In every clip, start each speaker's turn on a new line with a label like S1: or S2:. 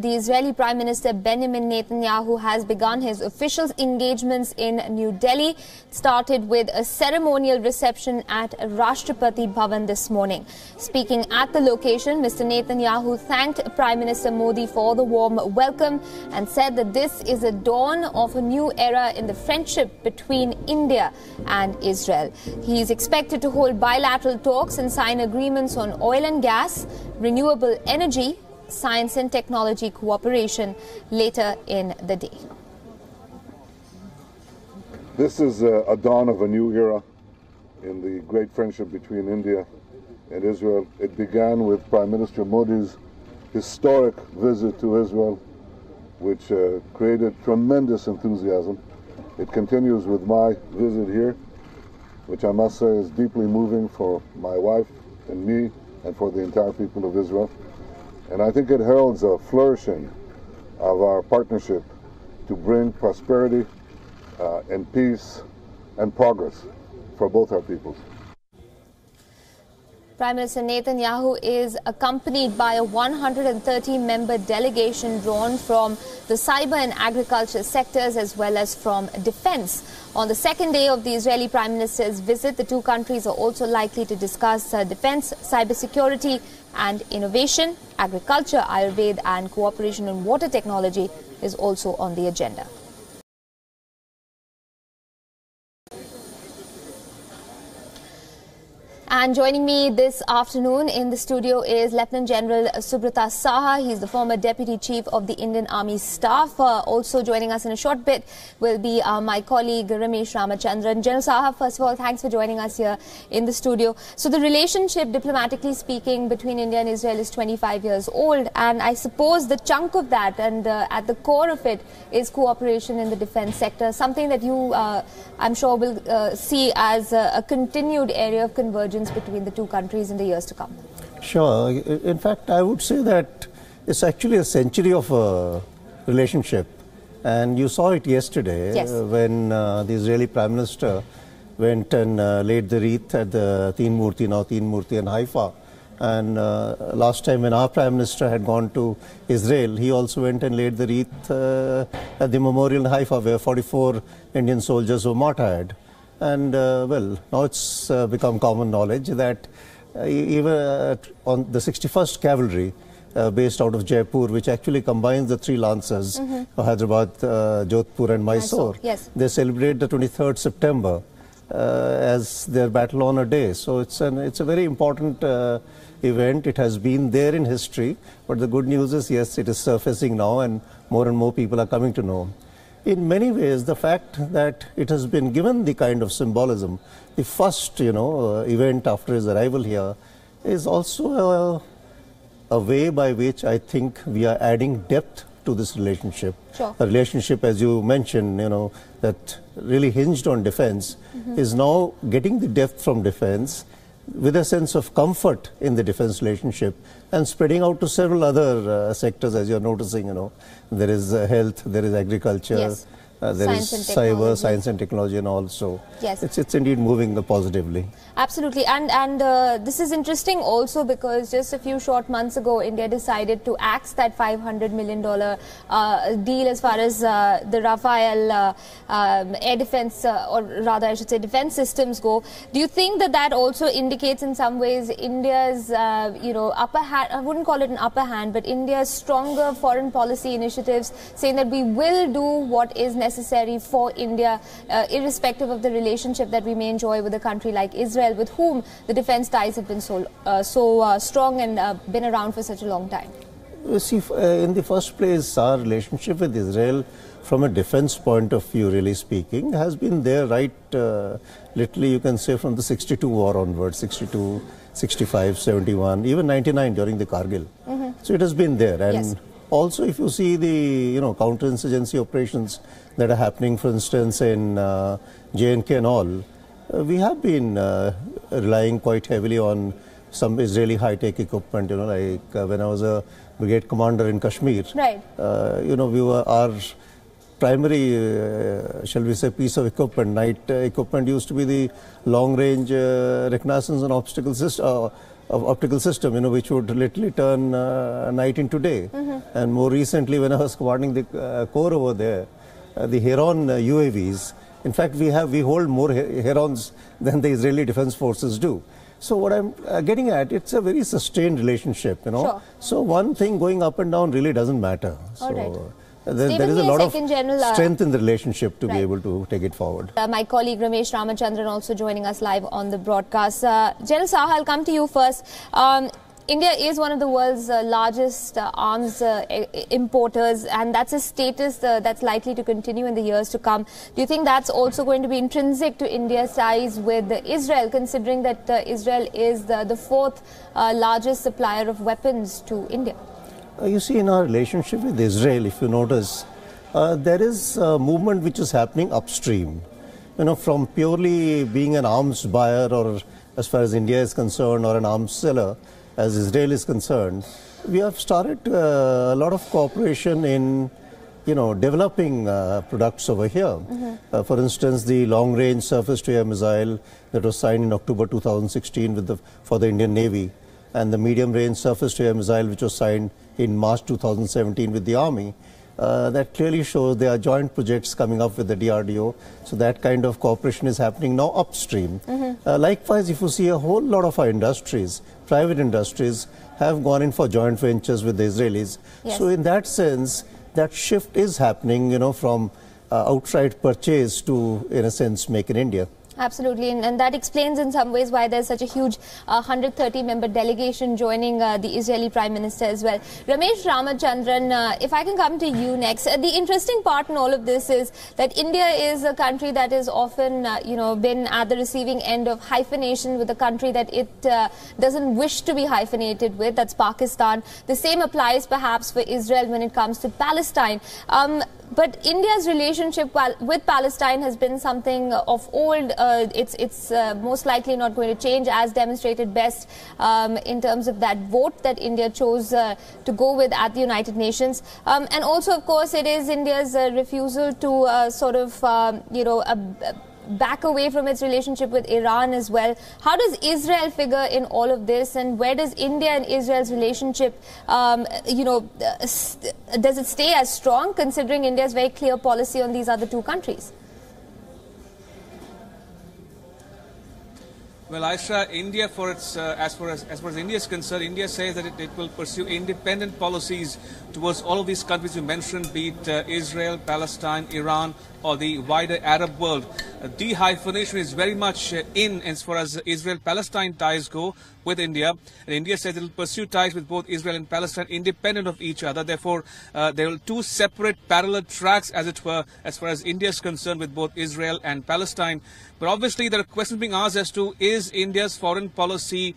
S1: The Israeli Prime Minister Benjamin Netanyahu has begun his official engagements in New Delhi. It started with a ceremonial reception at Rashtrapati Bhavan this morning. Speaking at the location, Mr. Netanyahu thanked Prime Minister Modi for the warm welcome and said that this is a dawn of a new era in the friendship between India and Israel. He is expected to hold bilateral talks and sign agreements on oil and gas, renewable energy, science and technology cooperation later in the day.
S2: This is a dawn of a new era in the great friendship between India and Israel. It began with Prime Minister Modi's historic visit to Israel, which created tremendous enthusiasm. It continues with my visit here, which I must say is deeply moving for my wife and me and for the entire people of Israel. And I think it heralds a flourishing of our partnership to bring prosperity and peace and progress for both our peoples.
S1: Prime Minister Netanyahu is accompanied by a 130-member delegation drawn from the cyber and agriculture sectors as well as from defense. On the second day of the Israeli Prime Minister's visit, the two countries are also likely to discuss defense, cybersecurity and innovation. Agriculture, Ayurveda and cooperation on water technology is also on the agenda. And joining me this afternoon in the studio is Lieutenant General Subrata Saha. He's the former Deputy Chief of the Indian Army Staff. Also joining us in a short bit will be my colleague Ramesh Ramachandran. General Saha, first of all, thanks for joining us here in the studio. So the relationship, diplomatically speaking, between India and Israel is 25 years old. And I suppose the chunk of that and at the core of it is cooperation in the defense sector, something that you, I'm sure, will see as a continued area of convergence between the two countries in the years to come.
S3: Sure. In fact, I would say that it's actually a century of a relationship. And you saw it yesterday.
S1: Yes.
S3: When the Israeli Prime Minister went and laid the wreath at the Teen Murti, now Teen Murti in Haifa. And last time when our Prime Minister had gone to Israel, he also went and laid the wreath at the memorial in Haifa, where 44 Indian soldiers were martyred. And well, now it's become common knowledge that even on the 61st Cavalry, based out of Jaipur, which actually combines the three Lancers, Hyderabad, Jodhpur and Mysore,
S1: yes,
S3: they celebrate the 23rd September as their battle honor day. So it's a very important event. It has been there in history, but the good news is, yes, it is surfacing now and more people are coming to know. In many ways, the fact that it has been given the kind of symbolism, the first, event after his arrival here, is also a way by which I think we are adding depth to this relationship.
S1: Sure.
S3: A relationship, as you mentioned, that really hinged on defense, is now getting the depth from defense with a sense of comfort in the defense relationship and spreading out to several other sectors, as you're noticing. There is health, there is agriculture,
S1: yes,
S3: there is cyber, science and technology, and also
S1: yes,
S3: it's indeed moving positively.
S1: Absolutely. And this is interesting also because just a few short months ago, India decided to axe that $500 million deal as far as the Rafale air defense, or rather I should say defense systems go. Do you think that that also indicates in some ways India's, upper hand, I wouldn't call it an upper hand, but India's stronger foreign policy initiatives saying that we will do what is necessary for India, irrespective of the relationship that we may enjoy with a country like Israel, with whom the defense ties have been so strong and been around for such a long time?
S3: You see, in the first place, our relationship with Israel, from a defense point of view, really speaking, has been there right, literally you can say from the 62 war onwards, 62, 65, 71, even 99 during the Kargil. So it has been there. And
S1: yes,
S3: also if you see the counterinsurgency operations that are happening, for instance, in J&K and all, we have been relying quite heavily on some Israeli high-tech equipment, like when I was a brigade commander in Kashmir.
S1: Right.
S3: Our primary, shall we say, piece of equipment, night equipment used to be the long-range reconnaissance and obstacle system, optical system, which would literally turn night into day. And more recently, when I was commanding the corps over there, the Heron UAVs, in fact, we hold more Herons than the Israeli Defense Forces do. So what I'm getting at, it's a very sustained relationship,
S1: Sure.
S3: So one thing going up and down really doesn't matter.
S1: All right.
S3: There is a lot of strength in the relationship to be able to take it forward.
S1: My colleague Ramesh Ramachandran also joining us live on the broadcast. General Saha, I'll come to you first. India is one of the world's largest arms importers, and that's a status that's likely to continue in the years to come. Do you think that's also going to be intrinsic to India's ties with Israel, considering that Israel is the fourth largest supplier of weapons to India?
S3: You see, in our relationship with Israel, if you notice, there is a movement which is happening upstream. From purely being an arms buyer, or as far as India is concerned, or an arms seller, as Israel is concerned, we have started a lot of cooperation in, developing products over here. For instance, the long-range surface-to-air missile that was signed in October 2016 for the Indian Navy, and the medium-range surface-to-air missile which was signed in March 2017 with the Army. That clearly shows there are joint projects coming up with the DRDO. So that kind of cooperation is happening now upstream. Likewise, if you see, a whole lot of our industries, private industries, have gone in for joint ventures with the Israelis.
S1: Yes.
S3: So in that sense, that shift is happening, from outright purchase to, in a sense, make in India.
S1: Absolutely, and that explains in some ways why there's such a huge 130-member delegation joining the Israeli Prime Minister as well. Ramesh Ramachandran, if I can come to you next. The interesting part in all of this is that India is a country that is often, been at the receiving end of hyphenation with a country that it doesn't wish to be hyphenated with, that's Pakistan. The same applies perhaps for Israel when it comes to Palestine. But India's relationship with Palestine has been something of old. It's most likely not going to change, as demonstrated best in terms of that vote that India chose to go with at the United Nations. And also, of course, it is India's refusal to back away from its relationship with Iran as well. How does Israel figure in all of this, and where does India and Israel's relationship, does it stay as strong, considering India's very clear policy on these other two countries?
S4: Well, Aisha, India, as far as India is concerned, India says that it will pursue independent policies towards all of these countries you mentioned, be it Israel, Palestine, Iran, or the wider Arab world. De-hyphenation is very much in as far as Israel-Palestine ties go with India. And India says it will pursue ties with both Israel and Palestine independent of each other. Therefore, there are two separate parallel tracks, as it were, as far as India is concerned with both Israel and Palestine. But obviously, there are questions being asked as to, is India's foreign policy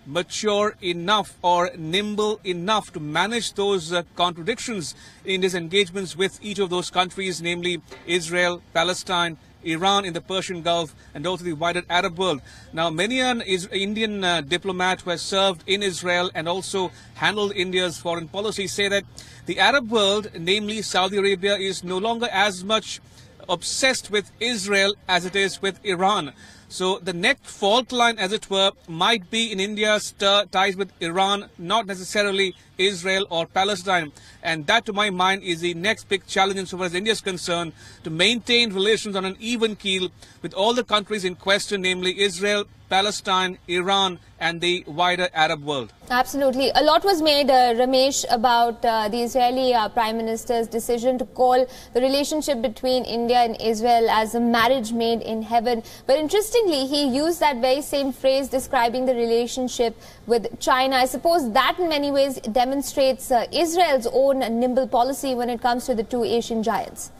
S4: mature enough or nimble enough to manage those contradictions in India's engagements with each of those countries, namely Israel, Palestine, Iran in the Persian Gulf, and also the wider Arab world. Now, many an Indian diplomat who has served in Israel and also handled India's foreign policy say that the Arab world, namely Saudi Arabia, is no longer as much obsessed with Israel as it is with Iran. So the next fault line, as it were, might be in India's ties with Iran, not necessarily Israel or Palestine. And that, to my mind, is the next big challenge as far as India is concerned, to maintain relations on an even keel with all the countries in question, namely Israel, Palestine, Iran, and the wider Arab world.
S1: Absolutely. A lot was made, Ramesh, about the Israeli Prime Minister's decision to call the relationship between India and Israel as a marriage made in heaven. But interestingly, he used that very same phrase describing the relationship with China. I suppose that in many ways demonstrates Israel's own nimble policy when it comes to the two Asian giants.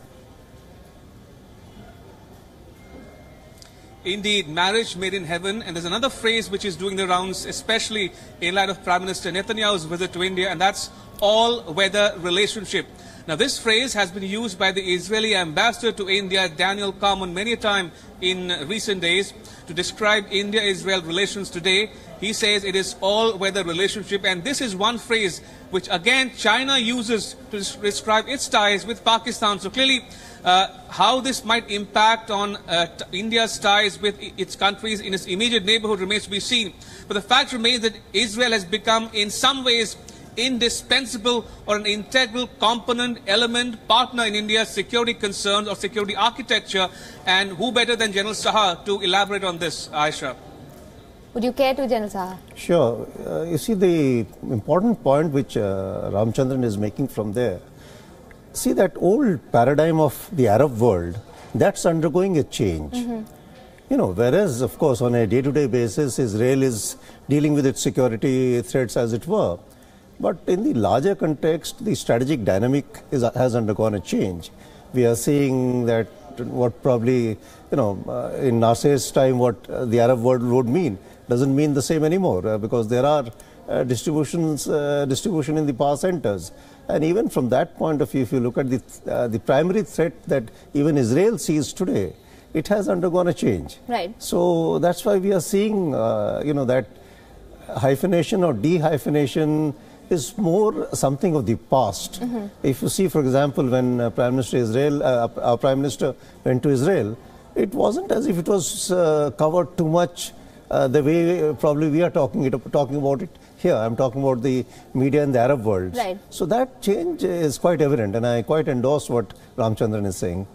S4: Indeed, marriage made in heaven. And there's another phrase which is doing the rounds, especially in light of Prime Minister Netanyahu's visit to India, and that's all-weather relationship. Now, this phrase has been used by the Israeli ambassador to India, Daniel Carmon, many a time in recent days to describe India-Israel relations today. He says it is all-weather relationship, and this is one phrase which again China uses to describe its ties with Pakistan. So clearly, how this might impact on India's ties with its countries in its immediate neighborhood remains to be seen. But the fact remains that Israel has become in some ways indispensable or an integral component, element, partner in India's security concerns or security architecture. And who better than General Saha to elaborate on this, Aisha?
S1: Would you care to, General Saha?
S3: Sure. You see, the important point which Ramchandran is making from there, see that old paradigm of the Arab world, that's undergoing a change. You know, whereas, of course, on a day-to-day basis, Israel is dealing with its security threats, as it were. But in the larger context, the strategic dynamic has undergone a change. We are seeing that what probably, you know, in Nasser's time, what the Arab world would mean doesn't mean the same anymore, because there are distribution in the power centers. And even from that point of view, if you look at the primary threat that even Israel sees today, it has undergone a change.
S1: Right.
S3: So that's why we are seeing, you know, that hyphenation or de-hyphenation is more something of the past. If you see, for example, when our Prime Minister went to Israel, it wasn't as if it was covered too much the way probably we are talking about it here. I'm talking about the media in the Arab world.
S1: Right.
S3: So that change is quite evident, and I quite endorse what Ramchandran is saying.